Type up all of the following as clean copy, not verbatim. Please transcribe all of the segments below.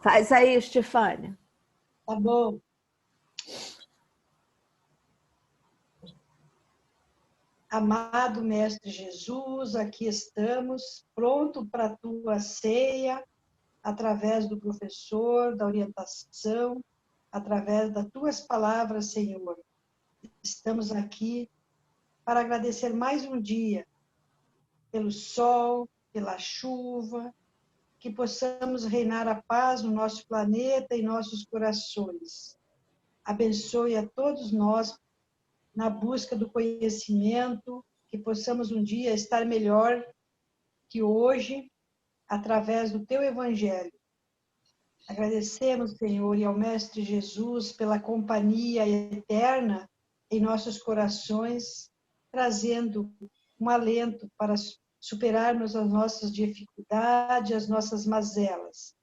Faz aí, Estefânia. Tá bom. Amado Mestre Jesus, aqui estamos, pronto para a tua ceia, através do professor, da orientação, através das tuas palavras, Senhor. Estamos aqui para agradecer mais um dia pelo sol, pela chuva, que possamos reinar a paz no nosso planeta e nossos corações. Abençoe a todos nós na busca do conhecimento, que possamos um dia estar melhor que hoje, através do teu evangelho. Agradecemos, Senhor, e ao Mestre Jesus pela companhia eterna em nossos corações, trazendo um alento para superarmos as nossas dificuldades, as nossas mazelas.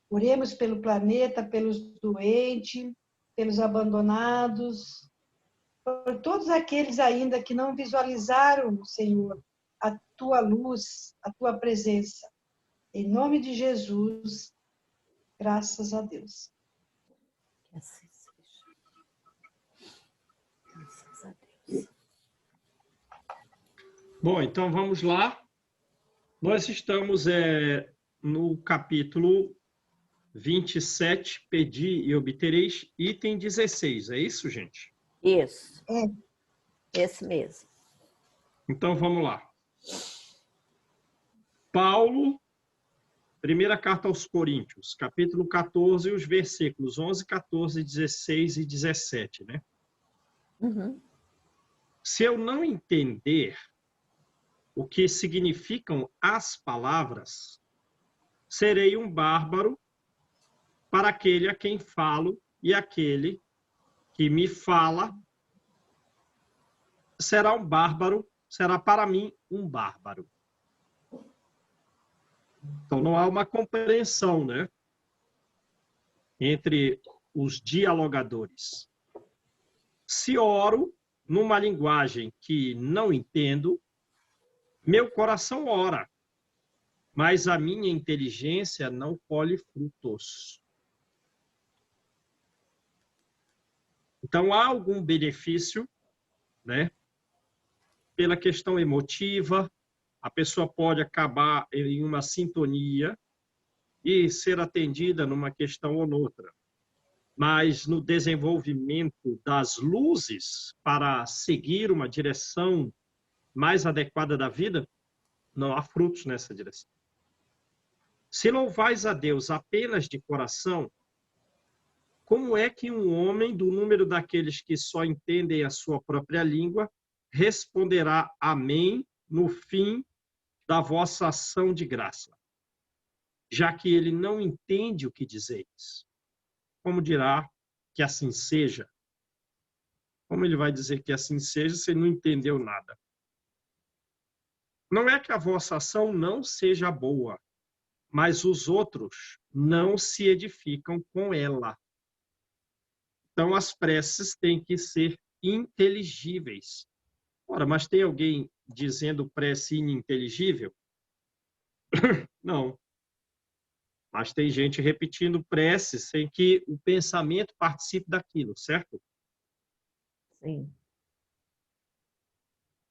Oremos pelo planeta, pelos doentes, pelos abandonados, por todos aqueles ainda que não visualizaram, Senhor, a tua luz, a tua presença. Em nome de Jesus, graças a Deus. Que assim seja. Graças a Deus. Bom, então vamos lá. Nós estamos no capítulo 27, Pedi e obtereis, item 16. É isso, gente? Isso. Esse mesmo. Então vamos lá. Paulo, primeira carta aos Coríntios, capítulo 14, os versículos 11, 14, 16 e 17, né? Uhum. Se eu não entender o que significam as palavras, serei um bárbaro para aquele a quem falo, e aquele que me fala será um bárbaro, será para mim um bárbaro. Então não há uma compreensão, né, entre os dialogadores. Se oro numa linguagem que não entendo, meu coração ora, mas a minha inteligência não colhe frutos. Então, há algum benefício, né? Pela questão emotiva, a pessoa pode acabar em uma sintonia e ser atendida numa questão ou noutra. Mas no desenvolvimento das luzes para seguir uma direção mais adequada da vida, não há frutos nessa direção. Se louvais a Deus apenas de coração, como é que um homem do número daqueles que só entendem a sua própria língua responderá amém no fim da vossa ação de graça, já que ele não entende o que dizeis? Como dirá que assim seja? Como ele vai dizer que assim seja se ele não entendeu nada? Não é que a vossa ação não seja boa, mas os outros não se edificam com ela. Então, as preces têm que ser inteligíveis. Ora, mas tem alguém dizendo prece ininteligível? Não. Mas tem gente repetindo prece sem que o pensamento participe daquilo, certo? Sim.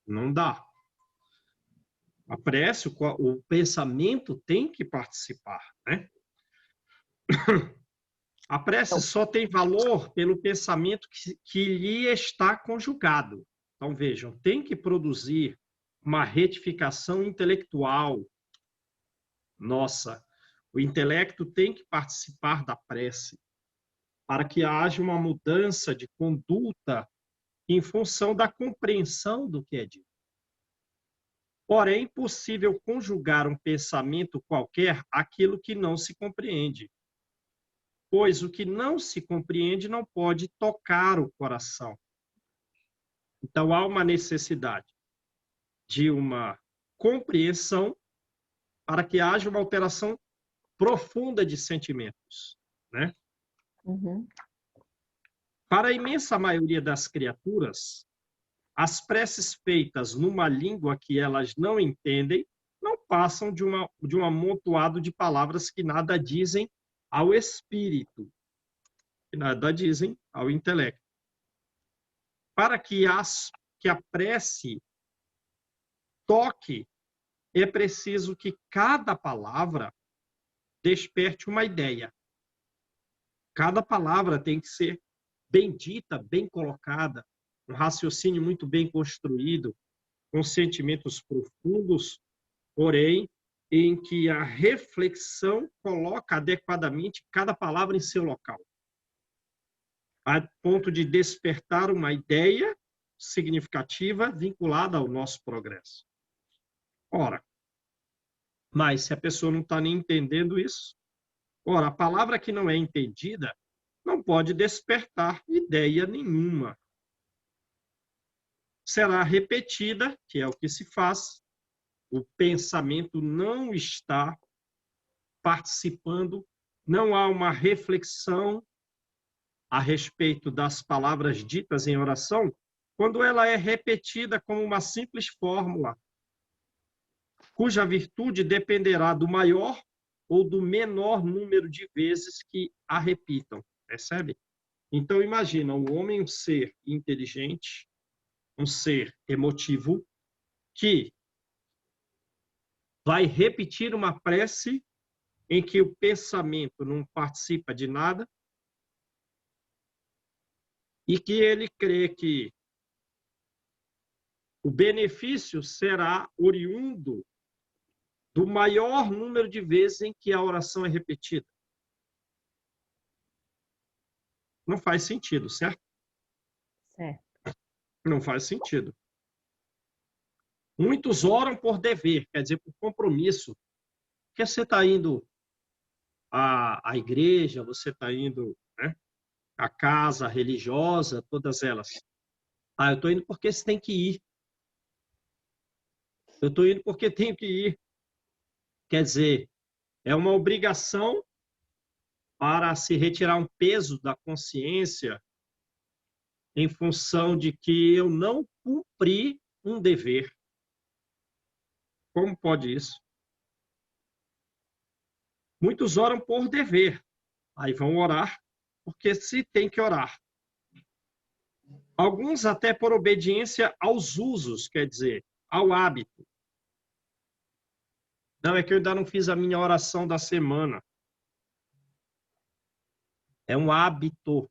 Não dá. A prece, o pensamento tem que participar, né? A prece só tem valor pelo pensamento que lhe está conjugado. Então, vejam, tem que produzir uma retificação intelectual. Nossa, o intelecto tem que participar da prece para que haja uma mudança de conduta em função da compreensão do que é dito. Porém, é impossível conjugar um pensamento qualquer àquilo que não se compreende, pois o que não se compreende não pode tocar o coração. Então, há uma necessidade de uma compreensão para que haja uma alteração profunda de sentimentos, né? Uhum. Para a imensa maioria das criaturas, as preces feitas numa língua que elas não entendem não passam de um amontoado de palavras que nada dizem ao espírito, que nada dizem ao intelecto. Para que a prece toque, é preciso que cada palavra desperte uma ideia. Cada palavra tem que ser bem dita, bem colocada, um raciocínio muito bem construído, com sentimentos profundos, porém, em que a reflexão coloca adequadamente cada palavra em seu local, a ponto de despertar uma ideia significativa vinculada ao nosso progresso. Ora, mas se a pessoa não está nem entendendo isso, ora, a palavra que não é entendida não pode despertar ideia nenhuma. Será repetida, que é o que se faz, o pensamento não está participando, não há uma reflexão a respeito das palavras ditas em oração, quando ela é repetida como uma simples fórmula, cuja virtude dependerá do maior ou do menor número de vezes que a repitam. Percebe? Então, imagina um homem, um ser inteligente, um ser emotivo, que vai repetir uma prece em que o pensamento não participa de nada e que ele crê que o benefício será oriundo do maior número de vezes em que a oração é repetida. Não faz sentido, certo? Certo. Não faz sentido. Muitos oram por dever, quer dizer, por compromisso. Porque você está indo à igreja, você está indo, né, à casa religiosa, todas elas. Ah, eu estou indo porque você tem que ir. Eu estou indo porque tenho que ir. Quer dizer, é uma obrigação para se retirar um peso da consciência em função de que eu não cumpri um dever. Como pode isso? Muitos oram por dever. Aí vão orar porque se tem que orar. Alguns até por obediência aos usos, quer dizer, ao hábito. Não, é que eu ainda não fiz a minha oração da semana. É um hábito.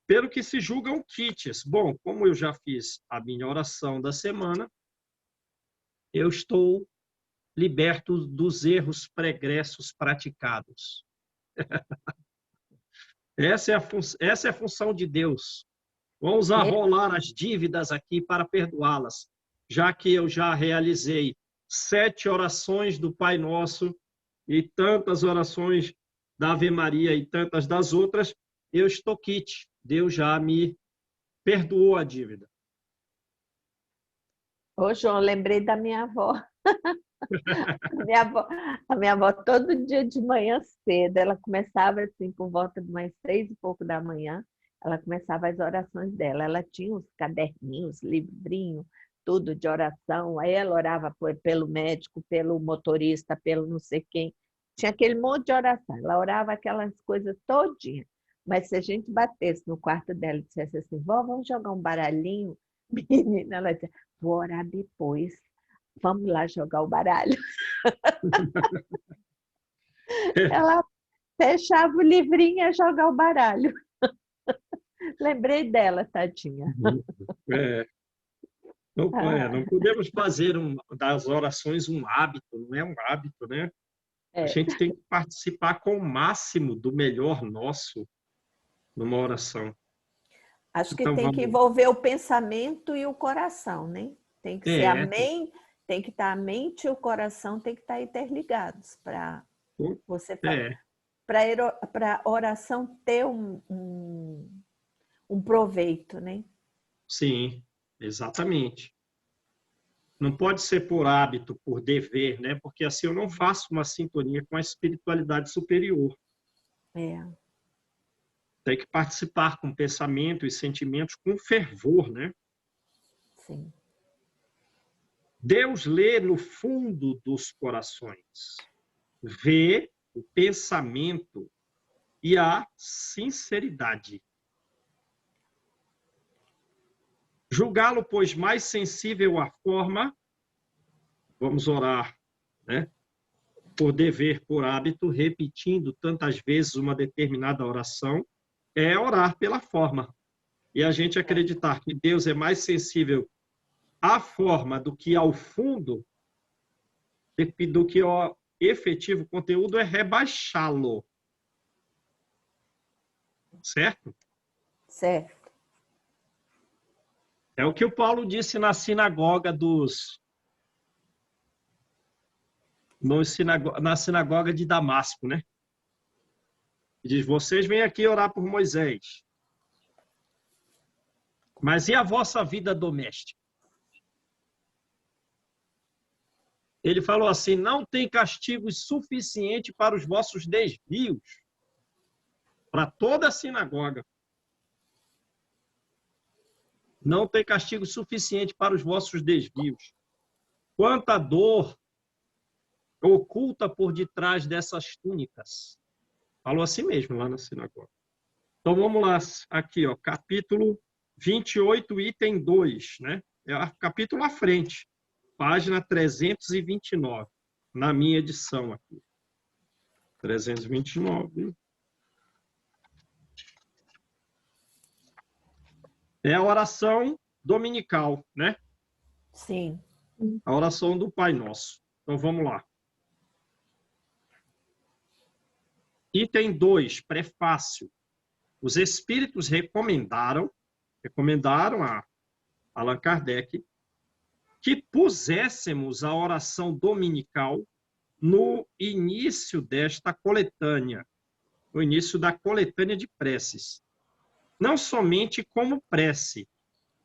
Pelo que se julgam kits. Bom, como eu já fiz a minha oração da semana, eu estou liberto dos erros pregressos praticados. Essa é a função de Deus. Vamos arrolar as dívidas aqui para perdoá-las, já que eu já realizei 7 orações do Pai Nosso e tantas orações da Ave Maria e tantas das outras, eu estou quite. Deus já me perdoou a dívida. Ô, João, lembrei da minha avó. A minha avó, todo dia de manhã cedo, ela começava assim, por volta de umas 6 e pouco da manhã, ela começava as orações dela. Ela tinha os caderninhos, livrinho, tudo de oração. Aí ela orava pelo médico, pelo motorista, pelo não sei quem. Tinha aquele monte de oração. Ela orava aquelas coisas todinhas. Mas se a gente batesse no quarto dela e dissesse assim, vó, vamos jogar um baralhinho? Menina, ela dizia, vou orar depois. Vamos lá jogar o baralho. Ela fechava o livrinho e ia jogar o baralho. Lembrei dela, tadinha. Não podemos fazer das orações um hábito, não é um hábito, né? A gente tem que participar com o máximo do melhor nosso numa oração. Acho que Então, tem que envolver o pensamento e o coração, né? Tem que ser a mente, tem que estar a mente e o coração tem que estar interligados para você para a oração ter um proveito, né? Sim, exatamente. Não pode ser por hábito, por dever, né? Porque assim eu não faço uma sintonia com a espiritualidade superior. Tem que participar com pensamento e sentimentos com fervor, né? Sim. Deus lê no fundo dos corações, vê o pensamento e a sinceridade. Julgá-lo, pois, mais sensível à forma, vamos orar, né? Por dever, por hábito, repetindo tantas vezes uma determinada oração, é orar pela forma. E a gente acreditar que Deus é mais sensível à forma do que ao fundo, do que ao efetivo conteúdo, é rebaixá-lo. Certo? Certo. É o que o Paulo disse na sinagoga na sinagoga de Damasco, né? Ele diz, vocês vêm aqui orar por Moisés. Mas e a vossa vida doméstica? Ele falou assim, não tem castigo suficiente para os vossos desvios. Para toda a sinagoga. Não tem castigo suficiente para os vossos desvios. Quanta dor oculta por detrás dessas túnicas. Falou assim mesmo lá na sinagoga. Então vamos lá, aqui, ó, capítulo 28, item 2, né? É o capítulo à frente, página 329, na minha edição aqui. 329. É a oração dominical, né? Sim. A oração do Pai Nosso. Então vamos lá. Item 2, prefácio. Os espíritos recomendaram a Allan Kardec que puséssemos a oração dominical no início desta coletânea, no início da coletânea de preces. Não somente como prece,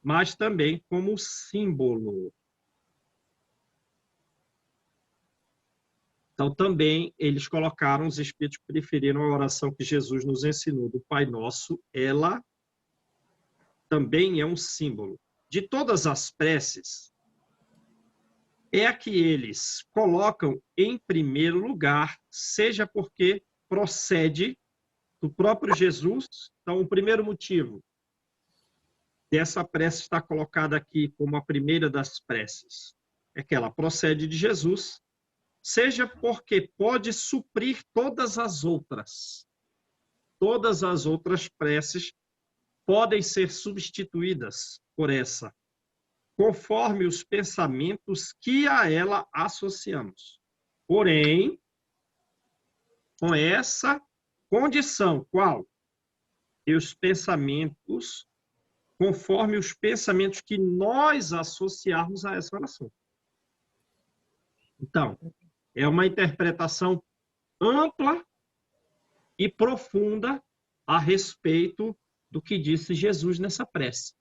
mas também como símbolo. Então, também, eles colocaram, os espíritos preferiram a oração que Jesus nos ensinou, do Pai Nosso, ela também é um símbolo. De todas as preces, é a que eles colocam em primeiro lugar, seja porque procede do próprio Jesus. Então, o primeiro motivo dessa prece estar colocada aqui como a primeira das preces é que ela procede de Jesus, seja porque pode suprir todas as outras. Todas as outras preces podem ser substituídas por essa, conforme os pensamentos que a ela associamos. Porém, com essa condição, qual? E os pensamentos, conforme os pensamentos que nós associarmos a essa oração. Então, é uma interpretação ampla e profunda a respeito do que disse Jesus nessa prece.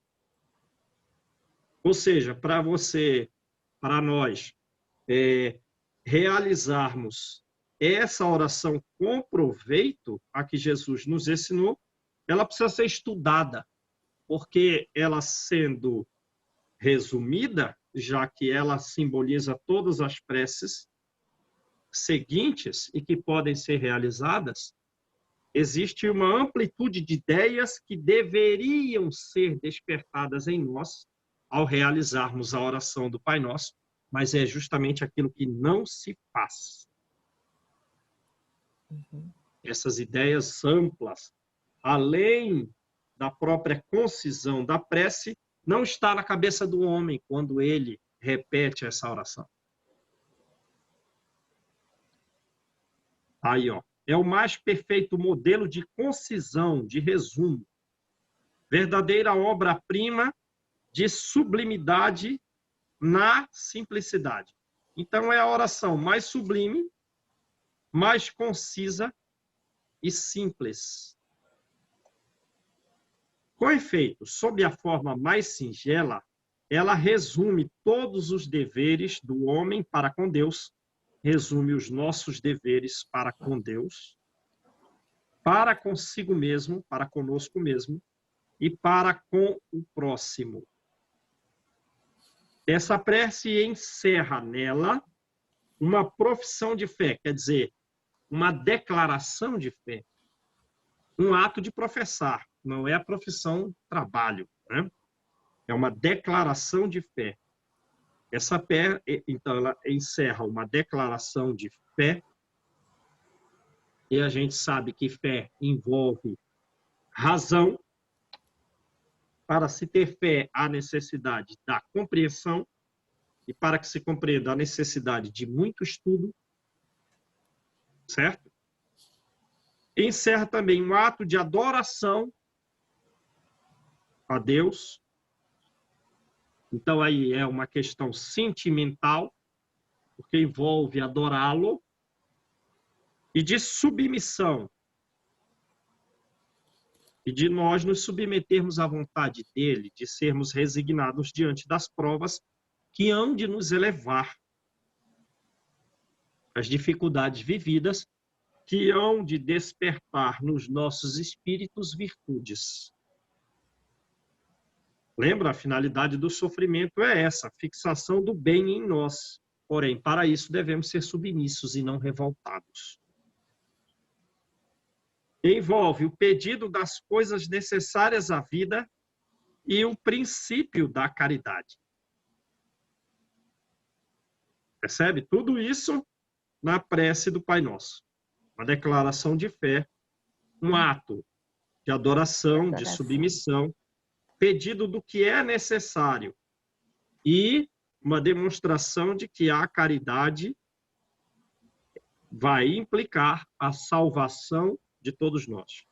Ou seja, para nós, realizarmos essa oração com proveito, a que Jesus nos ensinou, ela precisa ser estudada, porque ela sendo resumida, já que ela simboliza todas as preces seguintes e que podem ser realizadas, existe uma amplitude de ideias que deveriam ser despertadas em nós ao realizarmos a oração do Pai Nosso, mas é justamente aquilo que não se faz. Essas ideias amplas, além da própria concisão da prece, não está na cabeça do homem quando ele repete essa oração. Aí, ó, é o mais perfeito modelo de concisão, de resumo. Verdadeira obra-prima de sublimidade na simplicidade. Então, é a oração mais sublime, mais concisa e simples. Com efeito, sob a forma mais singela, ela resume todos os deveres do homem para com Deus, resume os nossos deveres para com Deus, para consigo mesmo, para conosco mesmo, e para com o próximo. Essa prece encerra nela uma profissão de fé, quer dizer, uma declaração de fé, um ato de professar, não é a profissão trabalho, né? É uma declaração de fé. Essa fé, então, ela encerra uma declaração de fé, e a gente sabe que fé envolve razão. Para se ter fé, há necessidade da compreensão, e para que se compreenda, há necessidade de muito estudo, certo? Encerra também um ato de adoração a Deus. Então, aí é uma questão sentimental, porque envolve adorá-lo, e de submissão, e de nós nos submetermos à vontade dele, de sermos resignados diante das provas que hão de nos elevar, as dificuldades vividas que hão de despertar nos nossos espíritos virtudes. Lembra, a finalidade do sofrimento é essa, a fixação do bem em nós. Porém, para isso devemos ser submissos e não revoltados. Envolve o pedido das coisas necessárias à vida e o princípio da caridade. Percebe? Tudo isso na prece do Pai Nosso. Uma declaração de fé, um ato de adoração, de submissão, pedido do que é necessário e uma demonstração de que a caridade vai implicar a salvação de todos nós.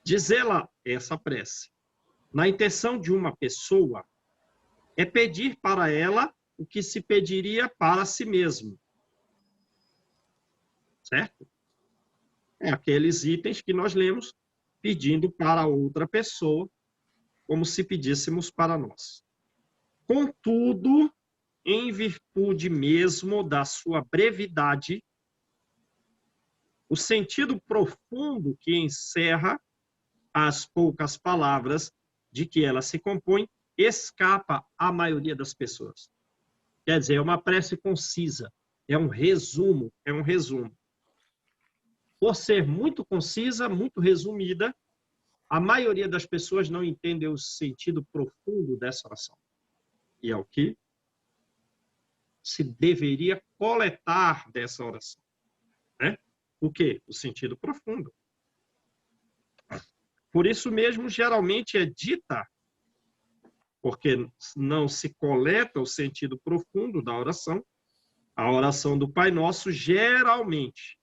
Dizê-la, essa prece, na intenção de uma pessoa, é pedir para ela o que se pediria para si mesmo. Certo? É aqueles itens que nós lemos pedindo para outra pessoa, como se pedíssemos para nós. Contudo, em virtude mesmo da sua brevidade, o sentido profundo que encerra as poucas palavras de que ela se compõe escapa à maioria das pessoas. Quer dizer, é uma prece concisa, é um resumo, Por ser muito concisa, muito resumida, a maioria das pessoas não entende o sentido profundo dessa oração. E é o que se deveria coletar dessa oração. Né? O quê? O sentido profundo. Por isso mesmo, geralmente é dita, porque não se coleta o sentido profundo da oração, a oração do Pai Nosso, geralmente,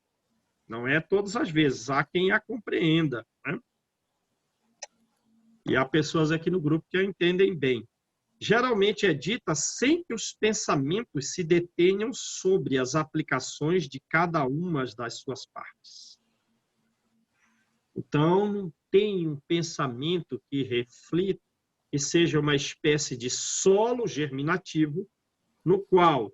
não é todas as vezes, há quem a compreenda. Né? E há pessoas aqui no grupo que a entendem bem. Geralmente é dita sem que os pensamentos se detenham sobre as aplicações de cada uma das suas partes. Então, não tem um pensamento que reflita, que seja uma espécie de solo germinativo, no qual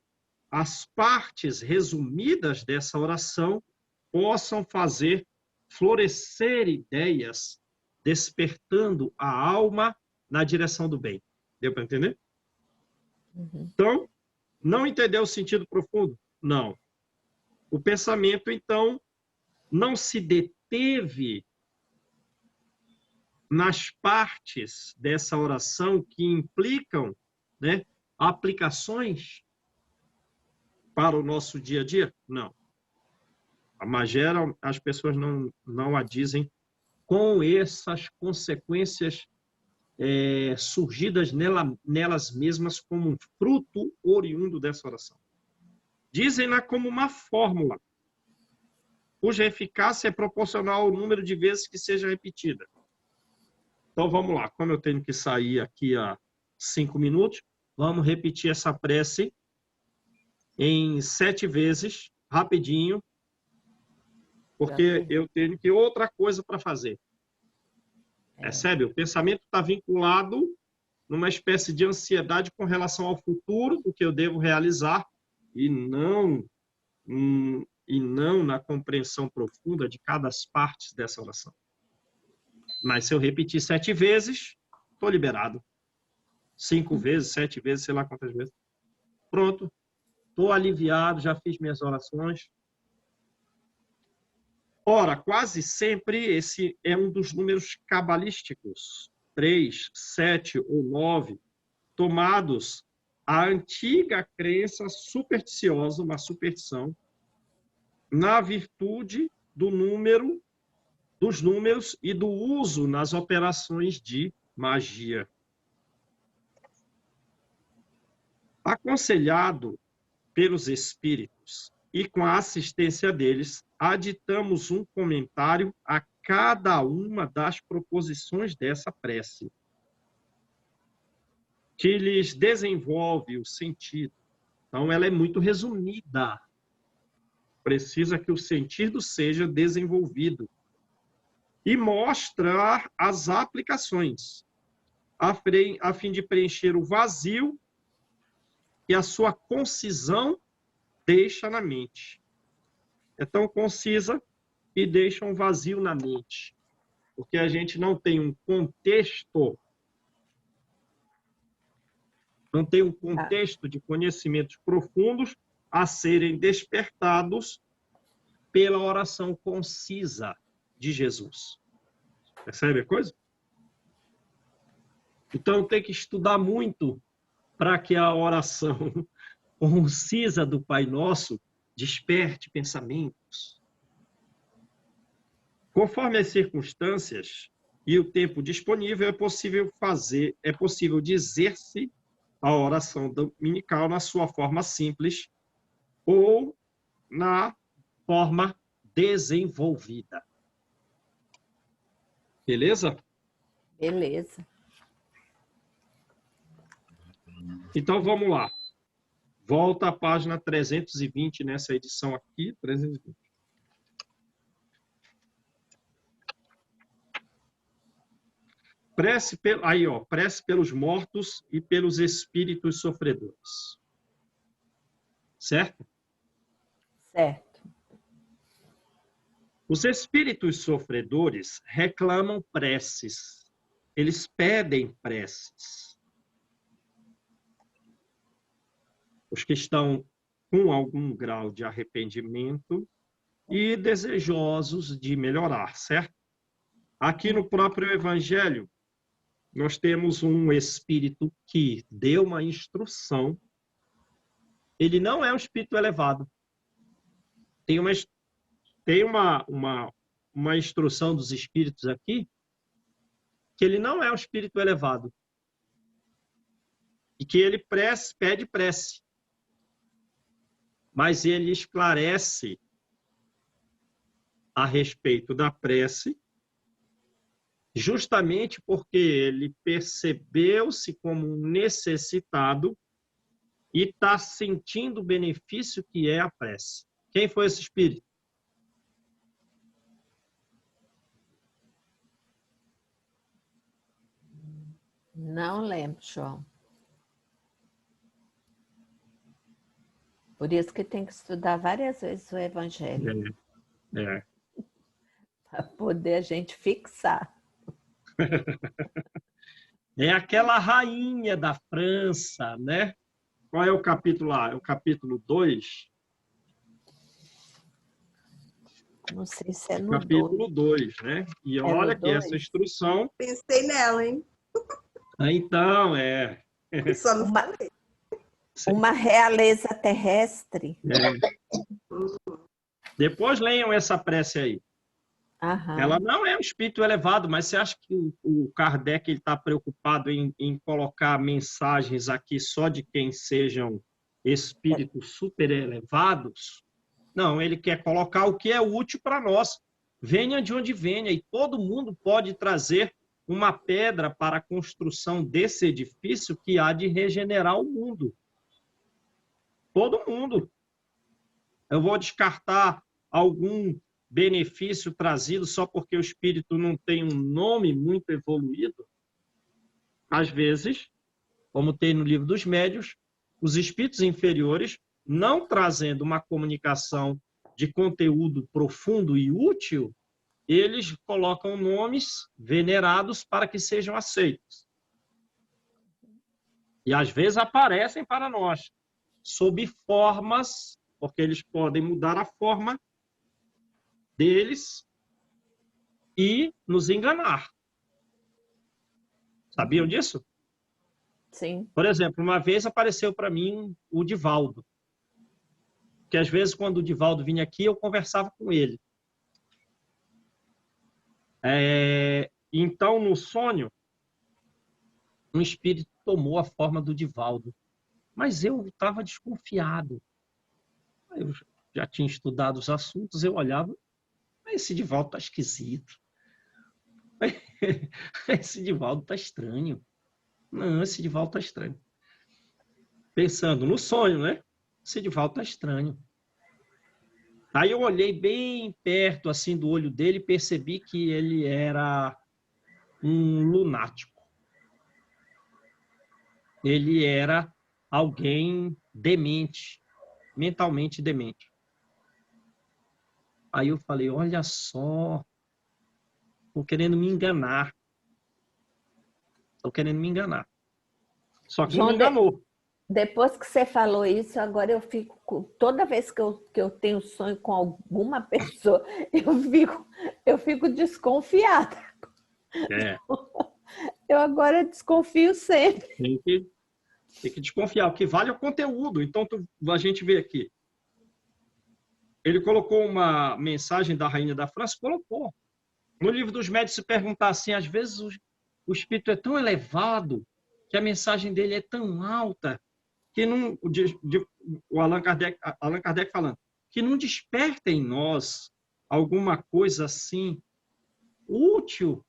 as partes resumidas dessa oração possam fazer florescer ideias, despertando a alma na direção do bem. Deu para entender? Então, não entendeu o sentido profundo? Não. O pensamento, então, não se deteve nas partes dessa oração que implicam, né, aplicações para o nosso dia a dia? Não. Mas geral, as pessoas não a dizem com essas consequências surgidas nelas mesmas como um fruto oriundo dessa oração. Dizem-na como uma fórmula, cuja eficácia é proporcional ao número de vezes que seja repetida. Então, vamos lá. Como eu tenho que sair aqui a 5 minutos, vamos repetir essa prece em 7 vezes, rapidinho, porque eu tenho que outra coisa para fazer. Percebe? O pensamento está vinculado numa espécie de ansiedade com relação ao futuro, do que eu devo realizar, e não na compreensão profunda de cada parte dessa oração. Mas se eu repetir 7 vezes, estou liberado. 5 vezes, 7 vezes, sei lá quantas vezes. Pronto. Estou aliviado, já fiz minhas orações. Ora, quase sempre esse é um dos números cabalísticos. 3, 7 ou 9, tomados a antiga crença supersticiosa, uma superstição, na virtude do número, dos números e do uso nas operações de magia. Aconselhado pelos espíritos e com a assistência deles, aditamos um comentário a cada uma das proposições dessa prece, que lhes desenvolve o sentido. Então, ela é muito resumida. Precisa que o sentido seja desenvolvido. E mostrar as aplicações, a fim de preencher o vazio que a sua concisão deixa na mente. É tão concisa e deixa um vazio na mente. Porque a gente não tem um contexto, de conhecimentos profundos a serem despertados pela oração concisa de Jesus. Percebe a coisa? Então tem que estudar muito para que a oração concisa do Pai Nosso desperte pensamentos. Conforme as circunstâncias e o tempo disponível, é possível dizer-se a oração dominical na sua forma simples ou na forma desenvolvida. Beleza? Beleza. Então, vamos lá. Volta à página 320 nessa edição aqui. 320. Prece pelos mortos e pelos espíritos sofredores. Certo? Certo. Os espíritos sofredores reclamam preces. Eles pedem preces. Os que estão com algum grau de arrependimento e desejosos de melhorar, certo? Aqui no próprio Evangelho, nós temos um espírito que deu uma instrução. Ele não é um espírito elevado. Tem uma instrução dos espíritos aqui que ele não é um espírito elevado. E que ele pede prece. Mas ele esclarece a respeito da prece, justamente porque ele percebeu-se como um necessitado e está sentindo o benefício que é a prece. Quem foi esse espírito? Não lembro, João. Por isso que tem que estudar várias vezes o Evangelho. Para poder a gente fixar. É aquela rainha da França, né? Qual é o capítulo lá? É o capítulo 2? Não sei se é no capítulo 2, né? E olha que essa instrução... Pensei nela, hein? Então, Só não falei. Uma realeza terrestre. Depois leiam essa prece aí. Aham. Ela não é um espírito elevado, mas você acha que o Kardec está preocupado em colocar mensagens aqui só de quem sejam espíritos super elevados? Não, ele quer colocar o que é útil para nós. Venha de onde venha, e todo mundo pode trazer uma pedra para a construção desse edifício que há de regenerar o mundo. Todo mundo. Eu vou descartar algum benefício trazido só porque o espírito não tem um nome muito evoluído? Às vezes, como tem no Livro dos Médiuns, os espíritos inferiores, não trazendo uma comunicação de conteúdo profundo e útil, eles colocam nomes venerados para que sejam aceitos. E às vezes aparecem para nós, sob formas, porque eles podem mudar a forma deles e nos enganar. Sabiam disso? Sim. Por exemplo, uma vez apareceu para mim o Divaldo, que às vezes quando o Divaldo vinha aqui, eu conversava com ele. Então, no sonho, um espírito tomou a forma do Divaldo, mas eu estava desconfiado. Eu já tinha estudado os assuntos, eu olhava, esse Divaldo está esquisito. Esse Divaldo está estranho. Não, esse Divaldo está estranho. Pensando no sonho, né? Esse Divaldo está estranho. Aí eu olhei bem perto assim do olho dele e percebi que ele era um lunático. Ele era alguém demente, mentalmente demente. Aí eu falei, olha só, estou querendo me enganar. Estou querendo me enganar. Só que não me enganou. Depois que você falou isso, agora eu fico, toda vez que eu tenho sonho com alguma pessoa, eu fico desconfiada. Eu agora desconfio sempre. Tem que desconfiar. O que vale é o conteúdo. Então, a gente vê aqui. Ele colocou uma mensagem da Rainha da França, colocou. No livro dos médiuns, se perguntar assim, às vezes o espírito é tão elevado que a mensagem dele é tão alta que não, o Allan Kardec falando, que não desperta em nós alguma coisa assim útil,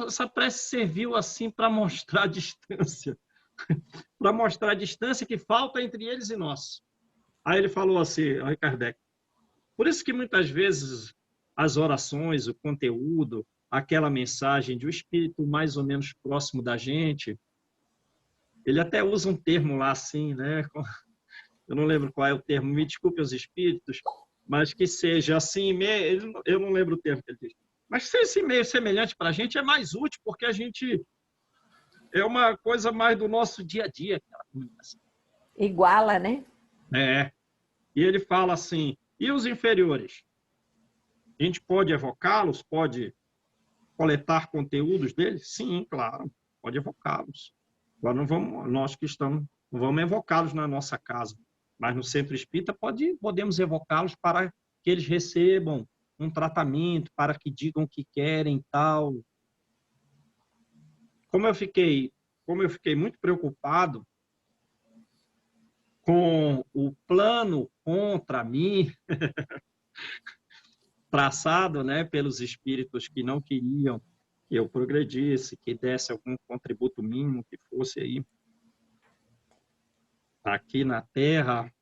essa prece serviu assim para mostrar a distância, para mostrar a distância que falta entre eles e nós. Aí ele falou assim, Allan Kardec, por isso que muitas vezes as orações, o conteúdo, aquela mensagem de um espírito mais ou menos próximo da gente, ele até usa um termo lá assim, né? Eu não lembro qual é o termo, me desculpe os espíritos, mas que seja assim, eu não lembro o termo que ele diz. Mas se esse meio semelhante para a gente é mais útil, porque a gente é uma coisa mais do nosso dia a dia. Aquela comunicação. Iguala, né? E ele fala assim, e os inferiores? A gente pode evocá-los? Pode coletar conteúdos deles? Sim, claro, pode evocá-los. Agora nós que estamos, não vamos evocá-los na nossa casa, mas no centro espírita podemos evocá-los para que eles recebam um tratamento, para que digam o que querem e tal. Como eu fiquei muito preocupado com o plano contra mim, traçado, né, pelos espíritos que não queriam que eu progredisse, que desse algum contributo mínimo que fosse aí aqui na Terra.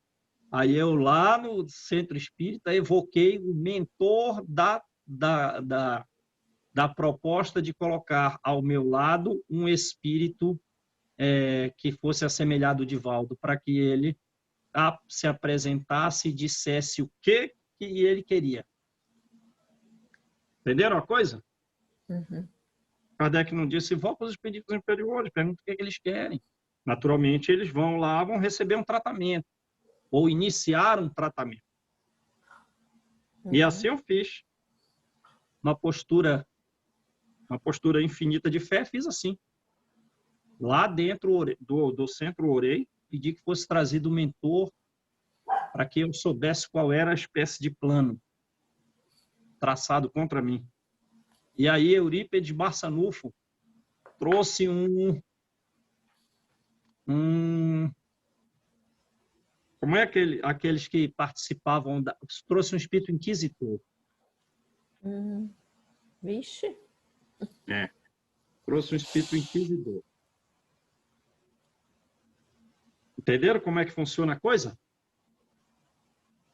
Aí eu lá no centro espírita evoquei o mentor da proposta de colocar ao meu lado um espírito que fosse assemelhado de Divaldo, para que ele se apresentasse e dissesse o que ele queria. Entenderam a coisa? Uhum. Kardec não disse, invoca os espíritos inferiores, pergunta o que eles querem. Naturalmente, eles vão lá, vão receber um tratamento, ou iniciar um tratamento. Uhum. E assim eu fiz. Uma postura infinita de fé, fiz assim. Lá dentro do centro orei, pedi que fosse trazido o mentor para que eu soubesse qual era a espécie de plano traçado contra mim. E aí Eurípides Barçanufo trouxe como é aqueles que participavam, trouxe um espírito inquisitor. Vixe. Trouxe um espírito inquisidor. Entenderam como é que funciona a coisa?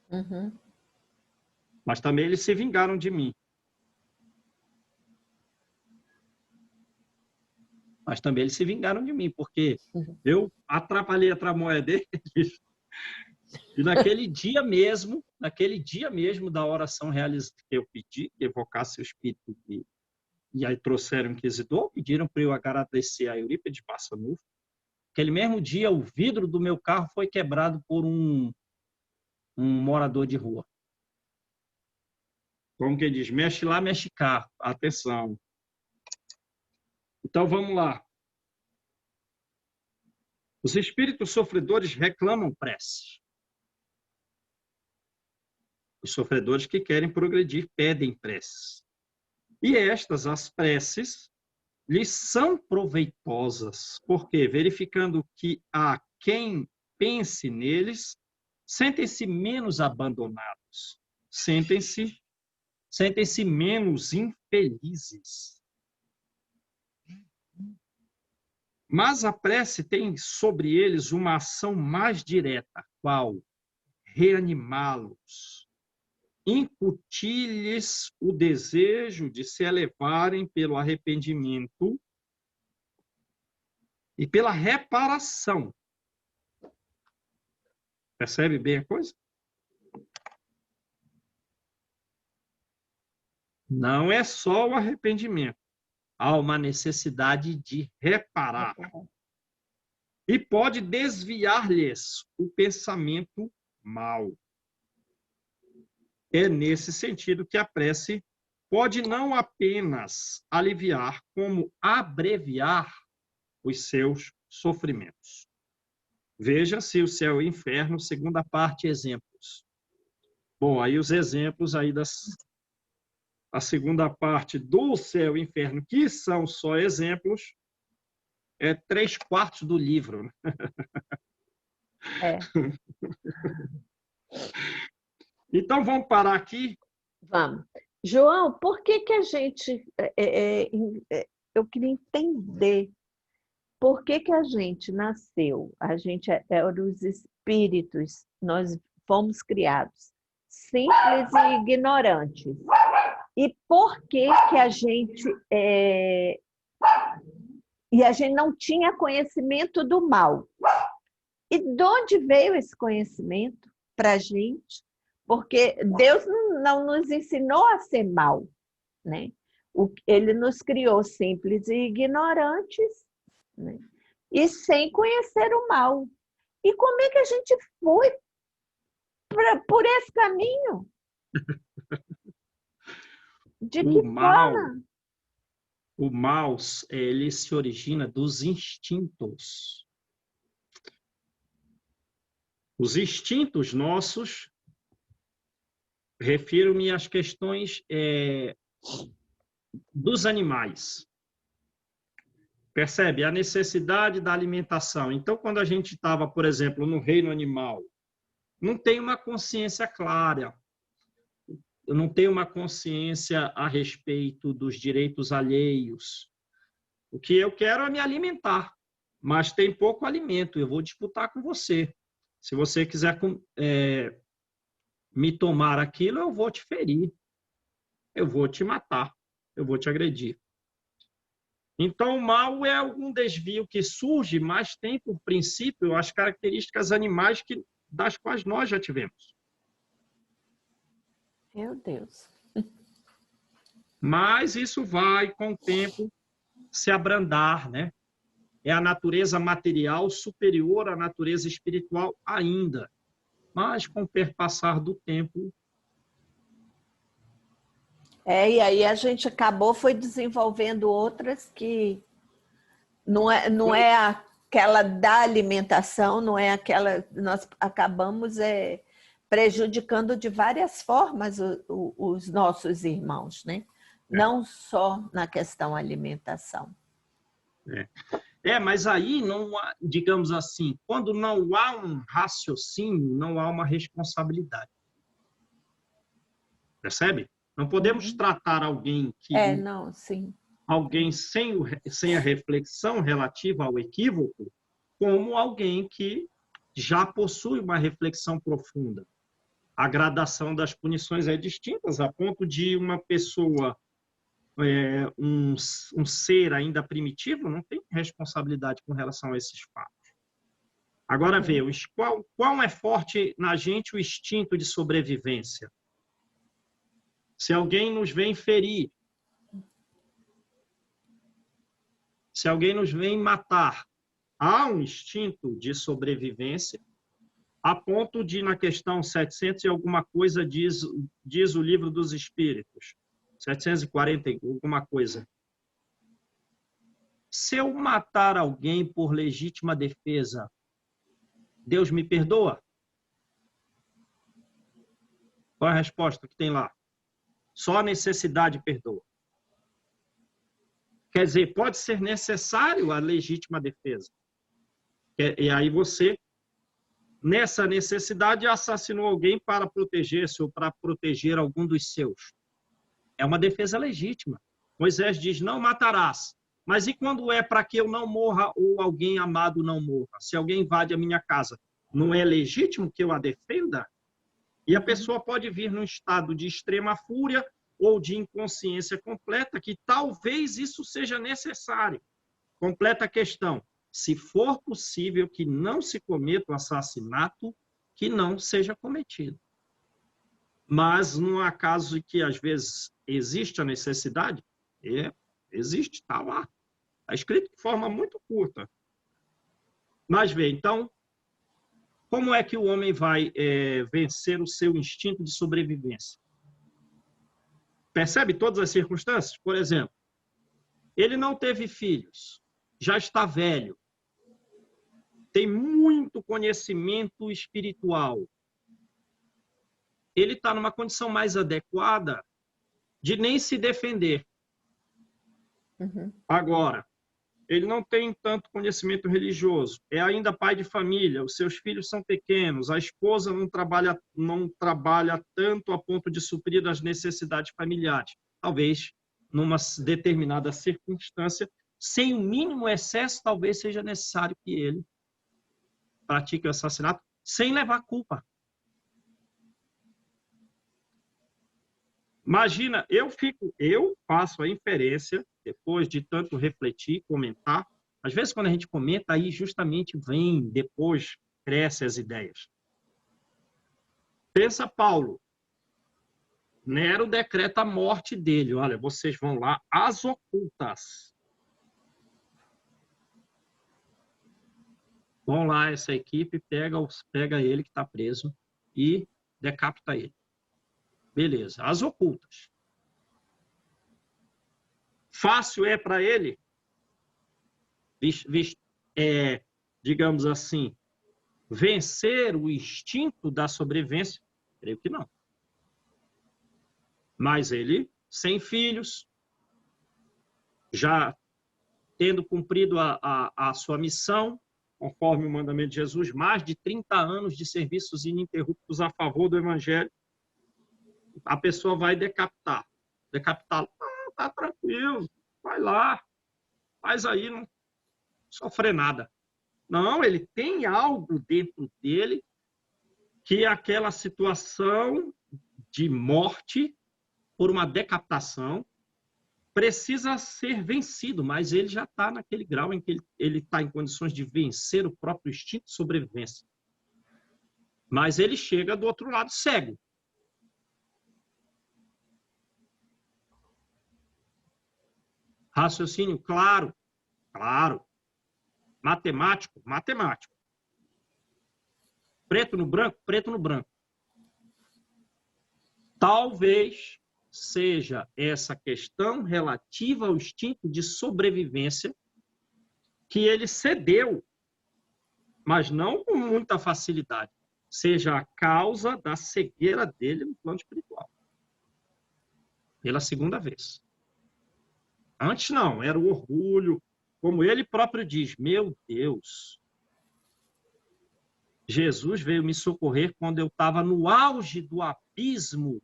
Uhum. Mas também eles se vingaram de mim. Porque eu atrapalhei a tramóia deles. E naquele dia mesmo da oração realizada, que eu pedi que evocasse o espírito, e aí trouxeram o inquisidor, pediram para eu agradecer a Eurípides Barçanufo, aquele mesmo dia, o vidro do meu carro foi quebrado por um morador de rua. Como que diz? Mexe lá, mexe cá. Atenção. Então, vamos lá. Os espíritos sofredores reclamam prece. Os sofredores que querem progredir pedem preces. E estas, as preces, lhes são proveitosas, porque, verificando que há quem pense neles, sentem-se menos abandonados, sentem-se menos infelizes. Mas a prece tem sobre eles uma ação mais direta, qual? Reanimá-los, incutir-lhes o desejo de se elevarem pelo arrependimento e pela reparação. Percebe bem a coisa? Não é só o arrependimento. Há uma necessidade de reparar. E pode desviar-lhes o pensamento mau. É nesse sentido que a prece pode não apenas aliviar, como abreviar os seus sofrimentos. Veja-se o céu e o inferno, segunda parte, exemplos. Bom, aí os exemplos aí a segunda parte do céu e inferno, que são só exemplos, é 3/4 do livro. Né? É. Então, vamos parar aqui. Vamos. João, por que a gente... eu queria entender por que a gente nasceu, a gente era os espíritos, nós fomos criados simples e ignorantes. E por que a gente... E a gente não tinha conhecimento do mal. E de onde veio esse conhecimento para a gente? Porque Deus não nos ensinou a ser mal, né? Ele nos criou simples e ignorantes, né? E sem conhecer o mal. E como é que a gente foi por esse caminho? De que forma? O mal, ele se origina dos instintos. Os instintos nossos, refiro-me às questões dos animais. Percebe? A necessidade da alimentação. Então, quando a gente estava, por exemplo, no reino animal, não tem uma consciência clara. Eu não tenho uma consciência a respeito dos direitos alheios. O que eu quero é me alimentar, mas tem pouco alimento, eu vou disputar com você. Se você quiser me tomar aquilo, eu vou te ferir, eu vou te matar, eu vou te agredir. Então, o mal é algum desvio que surge, mas tem por princípio as características animais das quais nós já tivemos. Meu Deus. Mas isso vai, com o tempo, se abrandar, né? É a natureza material superior à natureza espiritual ainda. Mas, com o perpassar do tempo... E aí a gente foi desenvolvendo outras que não é aquela da alimentação, não é aquela... Nós acabamos prejudicando de várias formas os nossos irmãos, né? Não só na questão alimentação. Mas aí, não há, digamos assim, quando não há um raciocínio, não há uma responsabilidade. Percebe? Não podemos tratar alguém que... não, sim. Alguém sem a reflexão relativa ao equívoco como alguém que já possui uma reflexão profunda. A gradação das punições é distinta, a ponto de uma pessoa, um ser ainda primitivo, não tem responsabilidade com relação a esses fatos. Agora, qual é forte na gente o instinto de sobrevivência? Se alguém nos vem ferir, se alguém nos vem matar, há um instinto de sobrevivência, a ponto de, na questão 700 e alguma coisa, diz o Livro dos Espíritos, 740 e alguma coisa. Se eu matar alguém por legítima defesa, Deus me perdoa? Qual é a resposta que tem lá? Só a necessidade perdoa. Quer dizer, pode ser necessário a legítima defesa. E aí você, nessa necessidade, assassinou alguém para proteger-se ou para proteger algum dos seus. É uma defesa legítima. Moisés diz, não matarás. Mas e quando é para que eu não morra ou alguém amado não morra? Se alguém invade a minha casa, não é legítimo que eu a defenda? E a pessoa pode vir num estado de extrema fúria ou de inconsciência completa, que talvez isso seja necessário. Completa a questão. Se for possível que não se cometa o assassinato, que não seja cometido. Mas, no acaso que, às vezes, existe a necessidade, existe, está lá. Está escrito de forma muito curta. Mas, vê, então, como é que o homem vai vencer o seu instinto de sobrevivência? Percebe todas as circunstâncias? Por exemplo, ele não teve filhos, já está velho, tem muito conhecimento espiritual. Ele está numa condição mais adequada de nem se defender. Uhum. Agora, ele não tem tanto conhecimento religioso, é ainda pai de família, os seus filhos são pequenos, a esposa não trabalha tanto a ponto de suprir as necessidades familiares. Talvez, numa determinada circunstância, sem o mínimo excesso, talvez seja necessário que ele pratique o assassinato sem levar culpa. Imagina, eu faço a inferência, depois de tanto refletir, comentar. Às vezes, quando a gente comenta, aí justamente vem, depois crescem as ideias. Pensa Paulo. Nero decreta a morte dele. Olha, vocês vão lá às ocultas. Vão lá, essa equipe pega ele que está preso e decapita ele. Beleza, às ocultas. Fácil é para ele, digamos assim, vencer o instinto da sobrevivência? Creio que não. Mas ele, sem filhos, já tendo cumprido a sua missão, conforme o mandamento de Jesus, mais de 30 anos de serviços ininterruptos a favor do Evangelho, a pessoa vai decapitá-lo. Tá tranquilo, vai lá, faz aí, não sofre nada. Não, ele tem algo dentro dele que aquela situação de morte por uma decapitação precisa ser vencido, mas ele já está naquele grau em que ele está em condições de vencer o próprio instinto de sobrevivência. Mas ele chega do outro lado cego. Raciocínio claro, claro. Matemático, matemático. Preto no branco, preto no branco. Talvez seja essa questão relativa ao instinto de sobrevivência que ele cedeu, mas não com muita facilidade, seja a causa da cegueira dele no plano espiritual. Pela segunda vez. Antes não, era o orgulho, como ele próprio diz, meu Deus, Jesus veio me socorrer quando eu estava no auge do abismo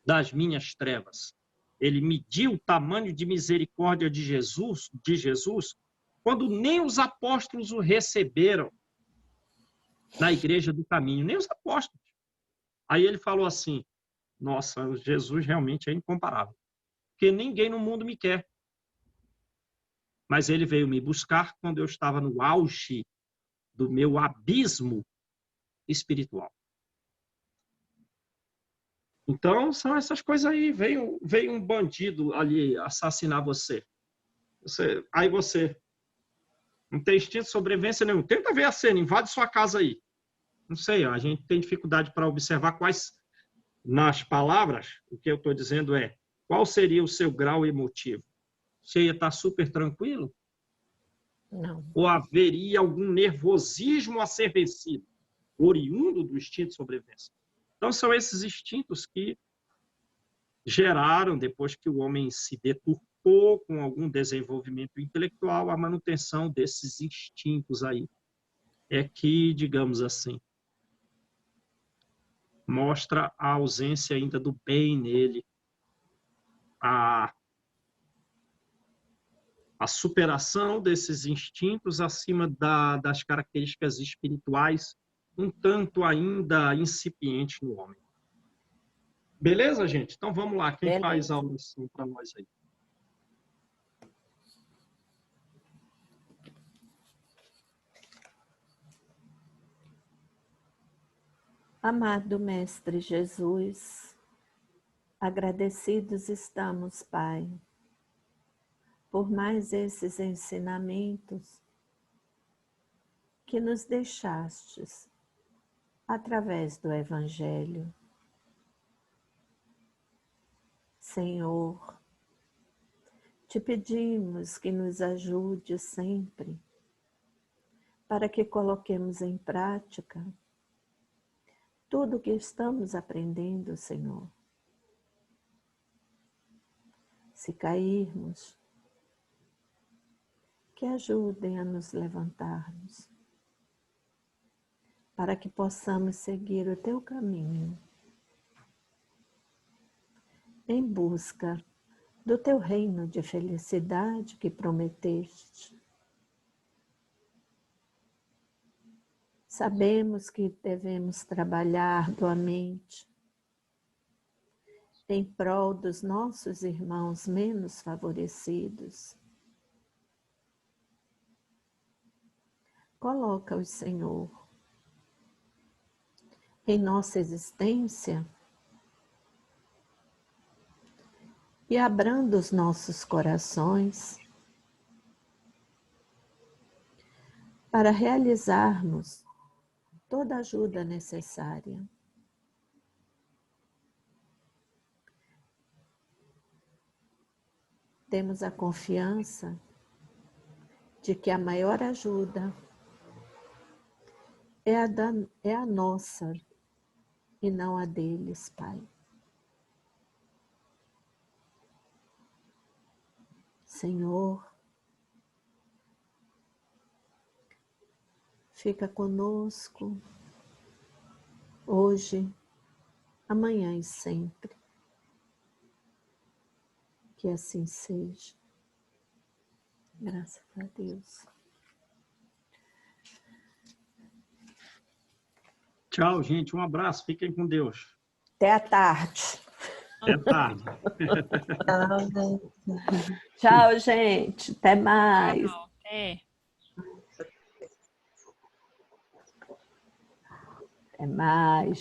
das minhas trevas. Ele mediu o tamanho de misericórdia de Jesus, quando nem os apóstolos o receberam na igreja do caminho, nem os apóstolos. Aí ele falou assim, nossa, Jesus realmente é incomparável, porque ninguém no mundo me quer. Mas ele veio me buscar quando eu estava no auge do meu abismo espiritual. Então, são essas coisas aí. Veio um bandido ali assassinar você. Aí você não tem instinto de sobrevivência nenhum. Tenta ver a cena, invade sua casa aí. Não sei, a gente tem dificuldade para observar quais, nas palavras, o que eu estou dizendo é, qual seria o seu grau emotivo? Você ia estar super tranquilo? Não. Ou haveria algum nervosismo a ser vencido, oriundo do instinto de sobrevivência? Então, são esses instintos que geraram, depois que o homem se deturpou com algum desenvolvimento intelectual, a manutenção desses instintos aí. É que, digamos assim, mostra a ausência ainda do bem nele, a superação desses instintos acima das características espirituais, um tanto ainda incipiente no homem. Beleza, gente? Então vamos lá. Quem faz a oração para nós aí? Amado Mestre Jesus, agradecidos estamos, Pai, por mais esses ensinamentos que nos deixastes através do Evangelho. Senhor, te pedimos que nos ajude sempre para que coloquemos em prática tudo o que estamos aprendendo, Senhor. Se cairmos, que ajudem a nos levantarmos, para que possamos seguir o teu caminho, em busca do teu reino de felicidade que prometeste. Sabemos que devemos trabalhar arduamente em prol dos nossos irmãos menos favorecidos. Coloca-os, Senhor, em nossa existência e abrando os nossos corações para realizarmos toda a ajuda necessária. Temos a confiança de que a maior ajuda é a nossa e não a deles, Pai. Senhor, fica conosco hoje, amanhã e sempre. Que assim seja. Graças a Deus. Tchau, gente. Um abraço. Fiquem com Deus. Até a tarde. Até tarde. Tchau, gente. Até mais. Tchau, até. Até mais.